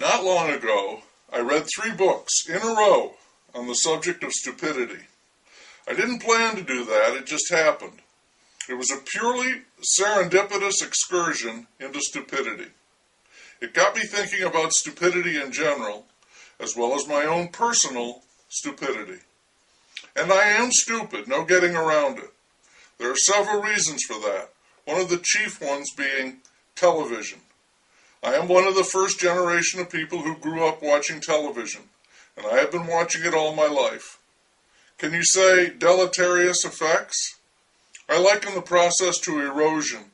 Not long ago, I read 3 books in a row on the subject of stupidity. I didn't plan to do that, it just happened. It was a purely serendipitous excursion into stupidity. It got me thinking about stupidity in general, as well as my own personal stupidity. And I am stupid, no getting around it. There are several reasons for that, one of the chief ones being television. I am one of the first generation of people who grew up watching television, and I have been watching it all my life. Can you say deleterious effects? I liken the process to erosion.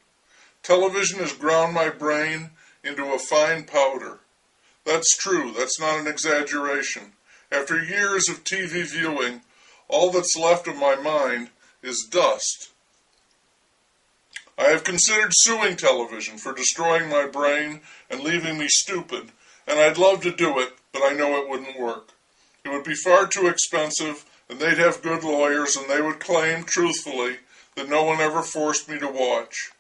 Television has ground my brain into a fine powder. That's true, that's not an exaggeration. After years of TV viewing, all that's left of my mind is dust. I have considered suing television for destroying my brain and leaving me stupid, and I'd love to do it, but I know it wouldn't work. It would be far too expensive, and they'd have good lawyers, and they would claim, truthfully, that no one ever forced me to watch.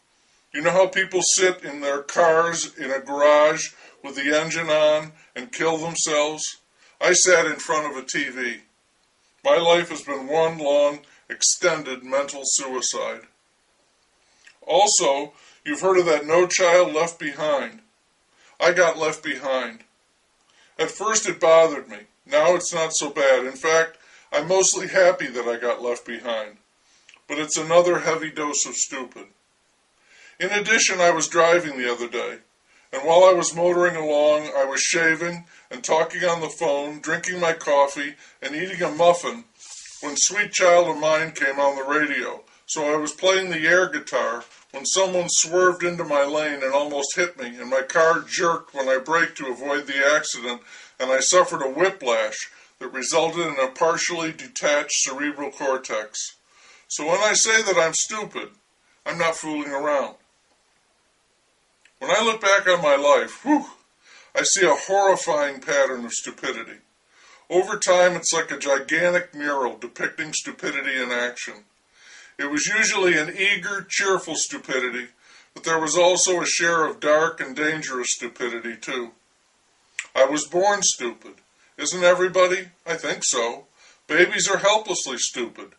You know how people sit in their cars in a garage with the engine on and kill themselves? I sat in front of a TV. My life has been one long, extended mental suicide. Also, you've heard of that No Child Left Behind. I got left behind. At first it bothered me. Now it's not so bad. In fact, I'm mostly happy that I got left behind. But it's another heavy dose of stupid. In addition, I was driving the other day, and while I was motoring along, I was shaving and talking on the phone, drinking my coffee, and eating a muffin when Sweet Child of Mine came on the radio. So I was playing the air guitar when someone swerved into my lane and almost hit me, and my car jerked when I braked to avoid the accident, and I suffered a whiplash that resulted in a partially detached cerebral cortex. So when I say that I'm stupid, I'm not fooling around. When I look back on my life, I see a horrifying pattern of stupidity. Over time, it's like a gigantic mural depicting stupidity in action. It was usually an eager, cheerful stupidity, but there was also a share of dark and dangerous stupidity, too. I was born stupid. Isn't everybody? I think so. Babies are helplessly stupid.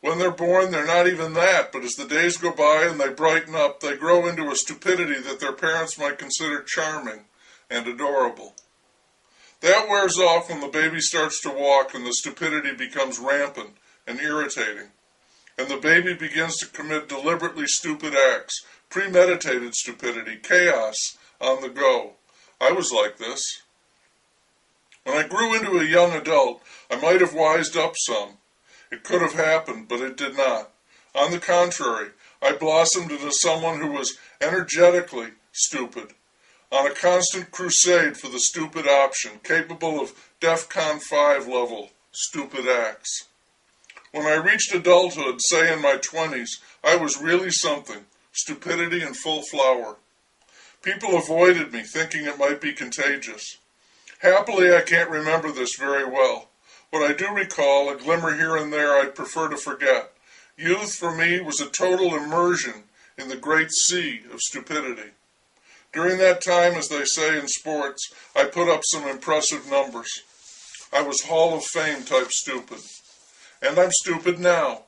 When they're born, they're not even that, but as the days go by and they brighten up, they grow into a stupidity that their parents might consider charming and adorable. That wears off when the baby starts to walk and the stupidity becomes rampant and irritating. And the baby begins to commit deliberately stupid acts, premeditated stupidity, chaos on the go. I was like this. When I grew into a young adult, I might have wised up some. It could have happened, but it did not. On the contrary, I blossomed into someone who was energetically stupid, on a constant crusade for the stupid option, capable of DEFCON 5 level stupid acts. When I reached adulthood, say in my 20s, I was really something, stupidity in full flower. People avoided me, thinking it might be contagious. Happily, I can't remember this very well. What I do recall, a glimmer here and there I'd prefer to forget. Youth, for me, was a total immersion in the great sea of stupidity. During that time, as they say in sports, I put up some impressive numbers. I was Hall of Fame type stupid. And I'm stupid now.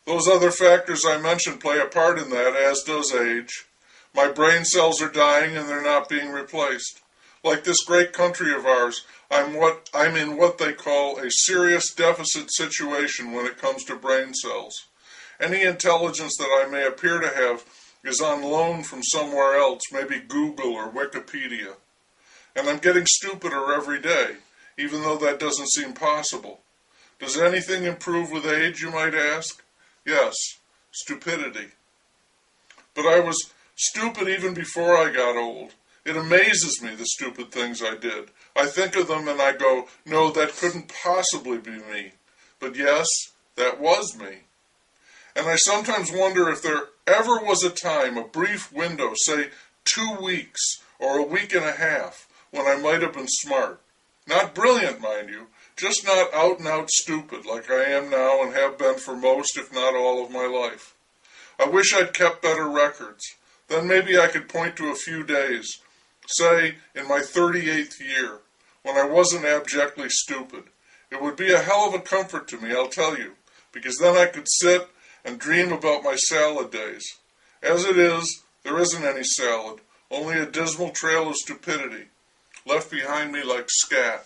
Those other factors I mentioned play a part in that, as does age. My brain cells are dying and they're not being replaced. Like this great country of ours, I'm in what they call a serious deficit situation when it comes to brain cells. Any intelligence that I may appear to have is on loan from somewhere else, maybe Google or Wikipedia. And I'm getting stupider every day, even though that doesn't seem possible. Does anything improve with age, you might ask? Yes, stupidity. But I was stupid even before I got old. It amazes me, the stupid things I did. I think of them and I go, no, that couldn't possibly be me. But yes, that was me. And I sometimes wonder if there ever was a time, a brief window, say 2 weeks or a week and a half, when I might have been smart. Not brilliant, mind you, just not out-and-out stupid like I am now and have been for most, if not all, of my life. I wish I'd kept better records. Then maybe I could point to a few days say, in my 38th year, when I wasn't abjectly stupid. It would be a hell of a comfort to me, I'll tell you, because then I could sit and dream about my salad days. As it is, there isn't any salad, only a dismal trail of stupidity, left behind me like scat.